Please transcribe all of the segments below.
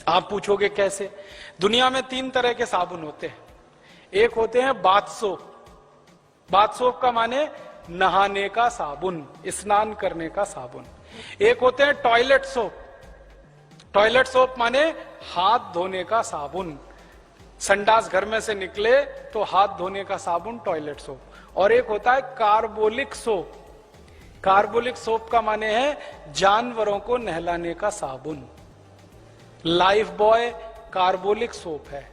आप पूछोगे कैसे? दुनिया में 3 तरह के साबुन होते हैं। एक होते हैं बाथ सोप। बाथ सोप का माने नहाने का साबुन, स्नान करने का साबुन। एक होते हैं टॉयलेट सोप। टॉयलेट सोप माने हाथ धोने का साबुन, संडास घर में से निकले तो हाथ धोने का साबुन टॉयलेट सोप। और एक होता है कार्बोलिक सोप। कार्बोलिक सोप का माने है जानवरों को नहलाने का साबुन। लाइफ बॉय कार्बोलिक सोप है।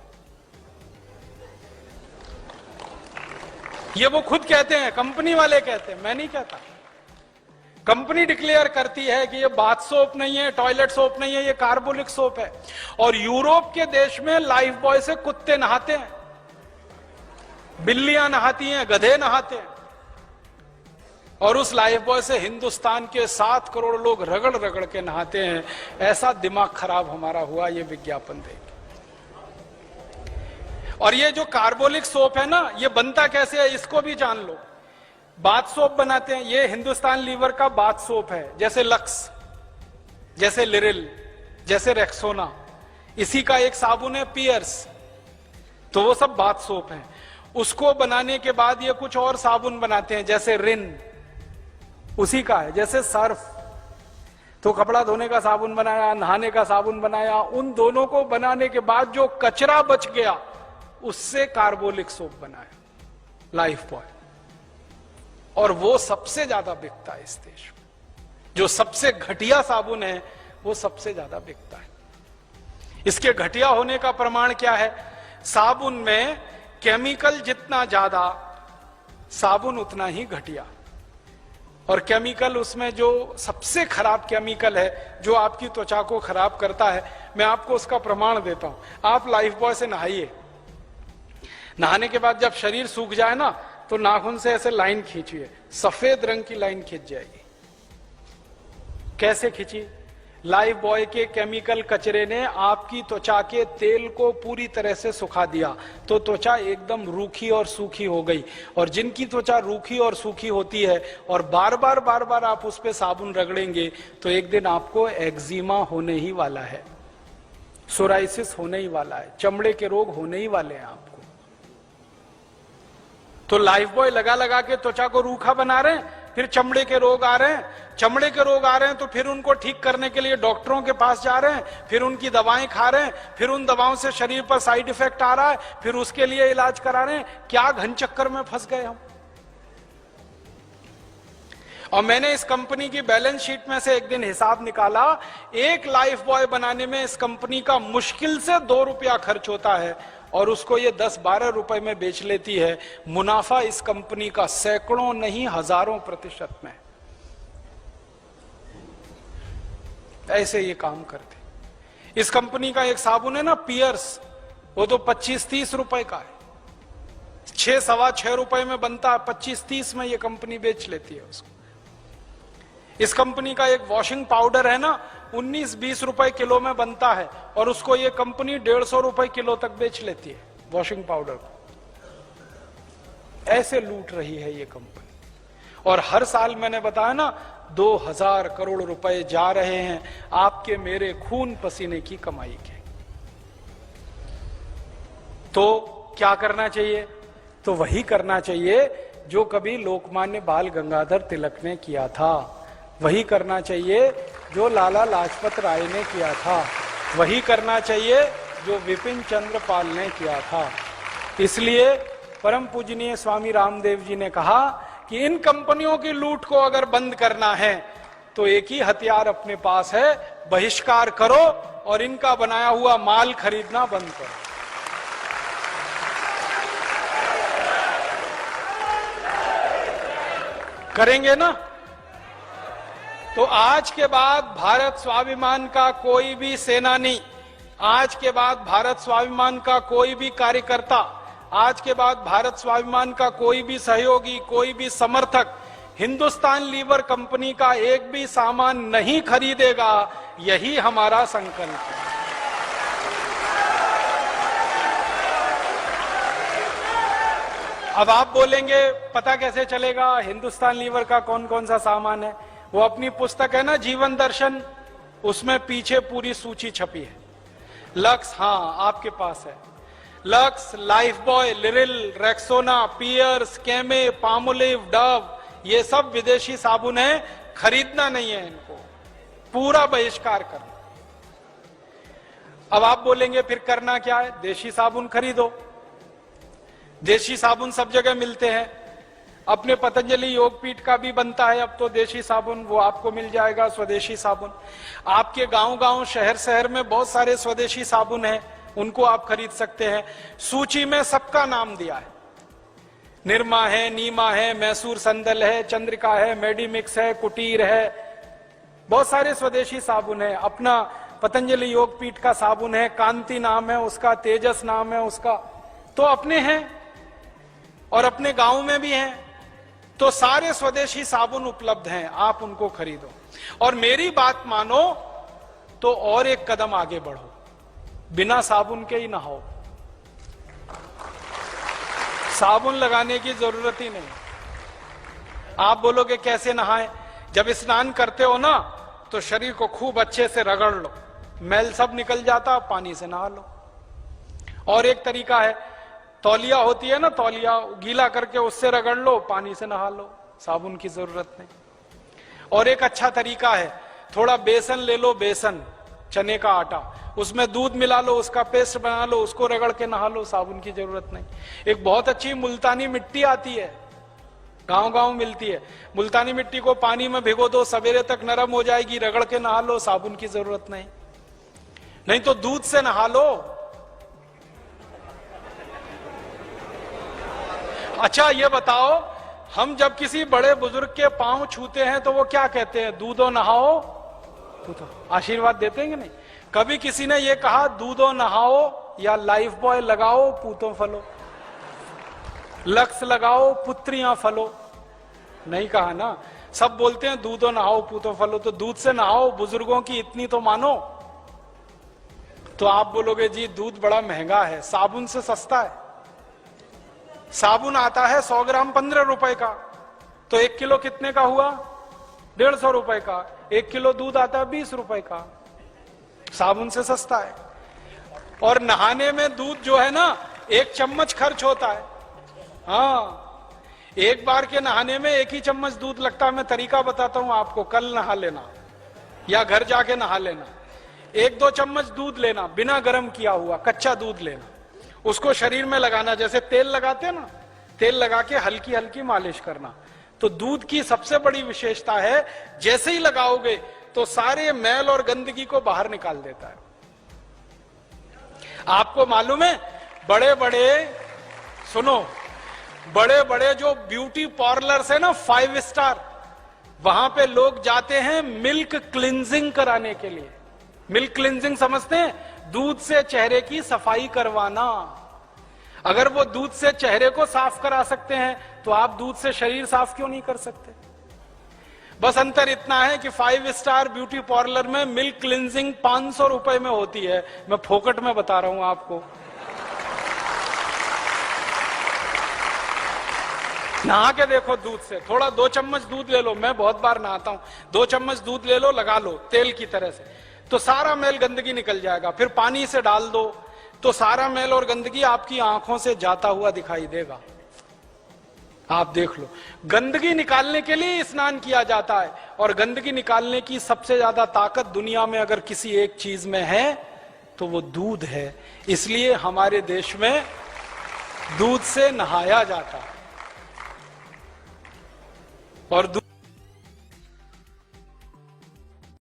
ये वो खुद कहते हैं, कंपनी वाले कहते हैं, मैं नहीं कहता। कंपनी डिक्लेयर करती है कि ये बाथ सोप नहीं है, टॉयलेट सोप नहीं है, ये कार्बोलिक सोप है। और यूरोप के देश में लाइफ बॉय से कुत्ते नहाते हैं, बिल्लियां नहाती हैं, गधे नहाते हैं। और उस लाइफ बॉय से हिंदुस्तान के 7 करोड़ लोग रगड़ रगड़ के नहाते हैं। ऐसा दिमाग खराब हमारा हुआ ये विज्ञापन देख। और ये जो कार्बोलिक सोप है ना, ये बनता कैसे है इसको भी जान लो। बाथ सोप बनाते हैं, ये हिंदुस्तान लीवर का बाथ सोप है, जैसे लक्स, जैसे लिरिल, जैसे रेक्सोना। इसी का एक साबुन है पियर्स, तो वो सब बाथ सोप है। उसको बनाने के बाद ये कुछ और साबुन बनाते हैं, जैसे रिन, उसी का है। जैसे सर्फ, तो कपड़ा धोने का साबुन बनाया, नहाने का साबुन बनाया। उन दोनों को बनाने के बाद जो कचरा बच गया उससे कार्बोलिक सोप बनाया, लाइफ बॉय। और वो सबसे ज्यादा बिकता है इस देश में। जो सबसे घटिया साबुन है वो सबसे ज्यादा बिकता है। इसके घटिया होने का प्रमाण क्या है? साबुन में केमिकल जितना ज्यादा, साबुन उतना ही घटिया। और केमिकल, उसमें जो सबसे खराब केमिकल है जो आपकी त्वचा को खराब करता है, मैं आपको उसका प्रमाण देता हूं। आप लाइफ बॉय से नहाइए, नहाने के बाद जब शरीर सूख जाए ना, तो नाखून से ऐसे लाइन खींचिए, सफेद रंग की लाइन खींच जाएगी। कैसे खींची? लाइफ बॉय के केमिकल कचरे ने आपकी त्वचा के तेल को पूरी तरह से सुखा दिया, तो त्वचा एकदम रूखी और सूखी हो गई। और जिनकी त्वचा रूखी और सूखी होती है और बार बार आप उस पर साबुन रगड़ेंगे, तो एक दिन आपको एक्जिमा होने ही वाला है, सोराइसिस होने ही वाला है, चमड़े के रोग होने ही वाले हैं आपको। तो लाइफ बॉय लगा लगा के त्वचा को रूखा बना रहे हैं, फिर चमड़े के रोग आ रहे हैं। चमड़े के रोग आ रहे हैं तो फिर उनको ठीक करने के लिए डॉक्टरों के पास जा रहे हैं, फिर उनकी दवाएं खा रहे हैं, फिर उन दवाओं से शरीर पर साइड इफेक्ट आ रहा है, फिर उसके लिए इलाज करा रहे हैं। क्या घन चक्कर में फंस गए हम। और मैंने इस कंपनी की बैलेंस शीट में से एक दिन हिसाब निकाला, एक लाइफ बॉय बनाने में इस कंपनी का मुश्किल से 2 रुपया खर्च होता है और उसको ये 10-12 रुपए में बेच लेती है। मुनाफा इस कंपनी का सैकड़ों नहीं हजारों % में। ऐसे ये काम करते। इस कंपनी का एक साबुन है ना पियर्स, वो तो 25-30 रुपए का है, 6-6.25 रुपए में बनता है, 25-30 में ये कंपनी बेच लेती है उसको। इस कंपनी का एक वॉशिंग पाउडर है ना, 19-20 रुपए किलो में बनता है और उसको ये कंपनी 150 रुपए किलो तक बेच लेती है वॉशिंग पाउडर को। ऐसे लूट रही है ये कंपनी। और हर साल मैंने बताया ना, 2000 करोड़ रुपए जा रहे हैं आपके मेरे खून पसीने की कमाई के। तो क्या करना चाहिए? तो वही करना चाहिए जो कभी लोकमान्य बाल गंगाधर तिलक ने किया था, वही करना चाहिए जो लाला लाजपत राय ने किया था, वही करना चाहिए जो विपिन चंद्र पाल ने किया था। इसलिए परम पूजनीय स्वामी रामदेव जी ने कहा कि इन कंपनियों की लूट को अगर बंद करना है तो एक ही हथियार अपने पास है, बहिष्कार करो और इनका बनाया हुआ माल खरीदना बंद करो। करेंगे ना? तो आज के बाद भारत स्वाभिमान का कोई भी सेनानी, आज के बाद भारत स्वाभिमान का कोई भी कार्यकर्ता, आज के बाद भारत स्वाभिमान का कोई भी सहयोगी, कोई भी समर्थक हिंदुस्तान लीवर कंपनी का एक भी सामान नहीं खरीदेगा। यही हमारा संकल्प है। अब आप बोलेंगे पता कैसे चलेगा हिंदुस्तान लीवर का कौन कौन सा सामान है? वो अपनी पुस्तक है ना जीवन दर्शन, उसमें पीछे पूरी सूची छपी है। लक्स, हाँ आपके पास है। Lux, Lifebuoy, Liril, Rexona, Pears, Camay, Palmolive, Dove, ये सब विदेशी साबुन है, खरीदना नहीं है इनको, पूरा बहिष्कार करना। अब आप बोलेंगे फिर करना क्या है? देशी साबुन खरीदो। देशी साबुन सब जगह मिलते हैं, अपने पतंजलि योगपीठ का भी बनता है अब तो देशी साबुन, वो आपको मिल जाएगा स्वदेशी साबुन। आपके गांव-गांव, शहर-शहर में बहुत सारे स्वदेशी साबुन हैं, उनको आप खरीद सकते हैं। सूची में सबका नाम दिया है, निरमा है, नीमा है, मैसूर संदल है, चंद्रिका है, मेडिमिक्स है, कुटीर है, बहुत सारे स्वदेशी साबुन है। अपना पतंजलि योगपीठ का साबुन है, कांति नाम है उसका, तेजस नाम है उसका, तो अपने हैं और अपने गांव में भी हैं, तो सारे स्वदेशी साबुन उपलब्ध हैं, आप उनको खरीदो। और मेरी बात मानो तो और एक कदम आगे बढ़ो, बिना साबुन के ही नहाओ, साबुन लगाने की जरूरत ही नहीं। आप बोलोगे कैसे नहाएं? जब स्नान करते हो ना तो शरीर को खूब अच्छे से रगड़ लो, मैल सब निकल जाता, पानी से नहा लो। और एक तरीका है, तौलिया होती है ना, तौलिया गीला करके उससे रगड़ लो, पानी से नहा लो, साबुन की जरूरत नहीं। और एक अच्छा तरीका है, थोड़ा बेसन ले लो, बेसन, चने का आटा, उसमें दूध मिला लो, उसका पेस्ट बना लो, उसको रगड़ के नहा लो, साबुन की जरूरत नहीं। एक बहुत अच्छी मुल्तानी मिट्टी आती है, गांव-गांव मिलती है, मुल्तानी मिट्टी को पानी में भिगो दो, सवेरे तक नरम हो जाएगी, रगड़ के नहा लो, साबुन की जरूरत नहीं। नहीं तो दूध से नहा लो। अच्छा ये बताओ, हम जब किसी बड़े बुजुर्ग के पांव छूते हैं तो वो क्या कहते हैं? दूधो नहाओ, आशीर्वाद देते हैं कि नहीं? कभी किसी ने ये कहा दूधो नहाओ या लाइफ बॉय लगाओ पूतो फलो, लक्स लगाओ पुत्रियां फलो? नहीं कहा ना। सब बोलते हैं दूधो नहाओ पूतो फलो, तो दूध से नहाओ, बुजुर्गों की इतनी तो मानो। तो आप बोलोगे जी दूध बड़ा महंगा है, साबुन से सस्ता है। साबुन आता है 100 ग्राम 15 रुपए का, तो 1 किलो कितने का हुआ? 150 रुपए का। 1 किलो दूध आता है 20 रुपए का, साबुन से सस्ता है। और नहाने में दूध जो है ना, 1 चम्मच खर्च होता है। हाँ, एक बार के नहाने में 1 ही चम्मच दूध लगता है। मैं तरीका बताता हूं आपको, कल नहा लेना या घर जाके नहा लेना। 1-2 चम्मच दूध लेना, बिना गर्म किया हुआ कच्चा दूध लेना, उसको शरीर में लगाना, जैसे तेल लगाते हैं ना, तेल लगा के हल्की हल्की मालिश करना। तो दूध की सबसे बड़ी विशेषता है, जैसे ही लगाओगे तो सारे मैल और गंदगी को बाहर निकाल देता है। आपको मालूम है, बड़े बड़े, सुनो, बड़े बड़े जो ब्यूटी पार्लर्स है ना, 5 स्टार, वहां पे लोग जाते हैं मिल्क क्लिंजिंग कराने के लिए। मिल्क क्लिंजिंग समझते हैं? दूध से चेहरे की सफाई करवाना। अगर वो दूध से चेहरे को साफ करा सकते हैं तो आप दूध से शरीर साफ क्यों नहीं कर सकते? बस अंतर इतना है कि 5 स्टार ब्यूटी पार्लर में मिल्क क्लिंजिंग 500 रुपए में होती है, मैं फोकट में बता रहा हूं आपको। नहा के देखो दूध से, थोड़ा 2 चम्मच दूध ले लो, मैं बहुत बार नहाता हूं, 2 चम्मच दूध ले लो, लगा लो तेल की तरह से, तो सारा मैल गंदगी निकल जाएगा। फिर पानी से डाल दो तो सारा मैल और गंदगी आपकी आंखों से जाता हुआ दिखाई देगा। आप देख लो, गंदगी निकालने के लिए स्नान किया जाता है, और गंदगी निकालने की सबसे ज्यादा ताकत दुनिया में अगर किसी एक चीज में है तो वो दूध है। इसलिए हमारे देश में दूध से नहाया जाता है। और